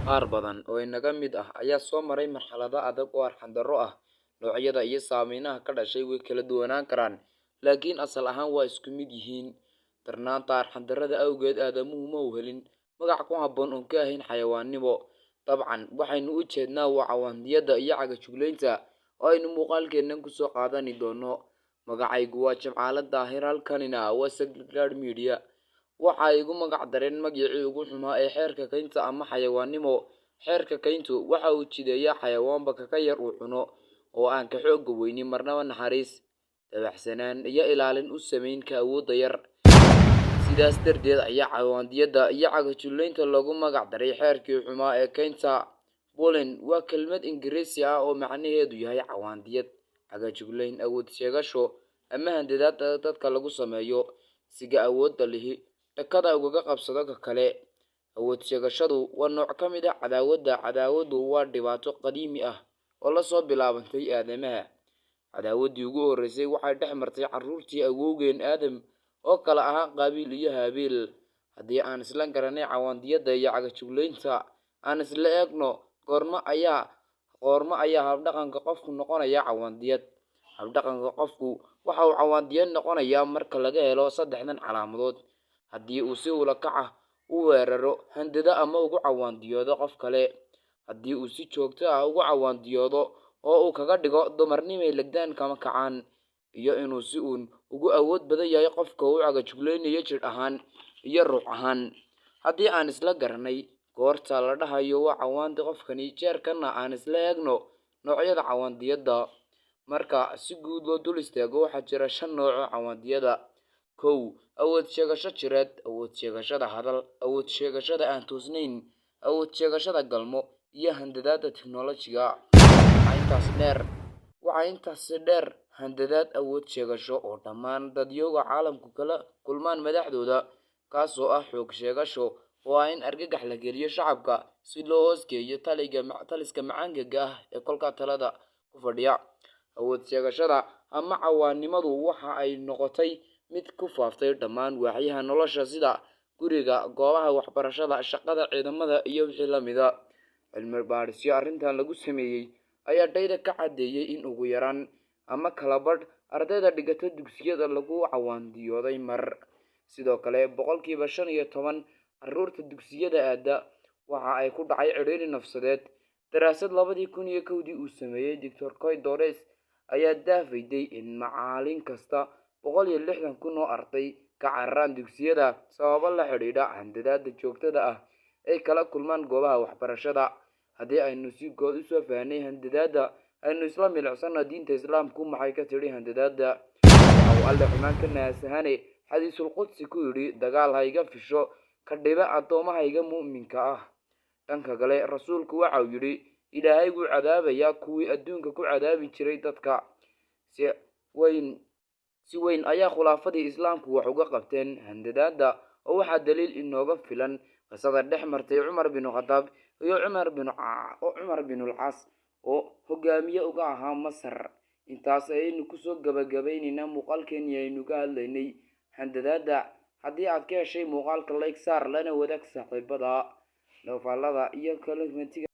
Qaar badan oo inaga mid ah ayaa soo maray marxalado adag oo arxan-darro ah. Noocyada iyo saameynaha ka dhashay way kala duwanaan karaan, laakiin asal ahaan waa isku mid yihiin. Darnaanta arxan-darrada awgeed, aadamuhu ma u helin magac ku habboon oo ka ahayn xayawaannimo. Dabcan, waxaynu u jeednaa waa cawaandiyada iyo cagajuglaynta oo aynu muuqaalkeennan ku soo qaadani doono. Magacaygu waa Jimcaale Daahir, halkanina waa Sacred Media. Waxa igu magac dareen magacii ugu xumaa ee xeerka kaynta ama xayawaannimo. Xeerka kayntu waxa uu jideeyaa xayawaanba ka yar uu cuno, oo aan ka xoog weynin marnaba naxariis, dabacsanaan iyo ilaalin u samayn ka awoodda yar. Sidaas darteed ayaa cawaandiyada iyo cagajuglaynta loogu magac daray xeerkii xumaa ee kaynta. Bullying waa kelmad Ingiriisi ah oo macnaheedu yahay cawaandiyad, cagajuglayn, awood sheegasho, ama handadaad dadka lagu sameeyo siga awoodda lihi dhakada ugaga qabsado ka kale. Awood sheegashadu waa nooc ka mid ah cadaawadda. Cadaawadu waa dhibaato qadiimi ah oo la soo bilaabantay aadamaha. Cadaawaddii ugu horreysay waxay dhex martay carruurtii awowgeen Aadam oo kala ahaa Qaabiil iyo Haabiil. Haddii aan isla garanay cawaandiyada iyo cagajuglaynta, aan isla eegno goorma ayaa habdhaqanka qofku noqonaya cawaandiyad. Habdhaqanka qofku waxa uu cawaandiyad noqonayaa marka laga helo saddexdan calaamadood: haddii uu si ula kac ah u weeraro, handado ama ugu cawaandiyoodo qof kale; haddii uu si joogto ah ugu cawaandiyoodo oo uu kaga dhigo dumarnimay legdaan kama kacaan; iyo inuu si uun ugu awood badan yahay qofka uu cagajuglaynayo jidh ahaan iyo ruux ahaan. Haddii aan isla garanay goorta la dhahayo waa cawaandi qofkani, jeerkana aan isla eegno noocyada cawaandiyada. Marka si guud loo dul istaago, waxaa jira 5 nooc oo cawaandiyada. 1. Awood sheegasho jireed, awood sheegashada hadal, awood sheegashada aan toosnayn, awood sheegashada galmo, iyo handadaadda tiknoolajiga. Waxaa intaas dheer handadaad awood sheegasho oo dhammaan dadyowga caalamku kala kulmaan madaxdooda, kaasoo ah xoog sheegasho oo ah in argagax la geliyo shacabka si loo hoos geeyo taliska macaangaga ah ee kolka talada ku fadhiya. Awood sheegashada ama cawaannimadu waxa ay noqotay mid ku faaftay dhammaan waaxyaha nolosha sida guriga, goobaha waxbarashada, shaqada, ciidamada iyo wixii la mid ah. Cilmi baadhisyo arrintan lagu sameeyay ayaa dayda ka cadeeyay in ugu yaraan ama kala badh ardayda dhigata dugsiyada lagu cawaandiyooday mar. Sidoo kale, 15% carruurta dugsiyada aada waxa ay ku dhacay cidhiidhi nafsadeed. Daraasad 2001 uu sameeyay Dr. Coy Dores ayaa daafayday in macallin kasta 160,000 oo arday ka cararaan dugsiyada sababo la xidhiidha handadaadda joogtada ah ay kala kulmaan goobaha waxbarashada. Haddii aynu si guud u soo fahnay handadaadda, aynu isla milicsano diinta Islaamku maxay ka tidhi handadaadda. Waxa uu Alle xumaan ka naasahane xadiisul qudsi ku yidhi, dagaal ha iga fisho ka dhiba addoommahayga mu'minka ah. Dhanka kale, rasuulku waxa uu yidhi, Ilaahay wuu cadaabayaa kuwii adduunka ku cadaabi jiray dadka. Si weyn ayaa khulaafadii Islaamku wax uga qabteen handadaadda, oo waxaa daliil inooga filan qisada dhex martay Cumar bin Khataab iyo Cumar bin al-Caas oo hogaamiye uga ahaa Masar. Intaas ayaynu kusoo gabagabaynaynaa muuqaalkeenii aynu ka hadlaynay handadaadda. Haddii aad ka heshay muuqaalka, like saar, lana wadaag saaxiibada. Faallada iyo commentiga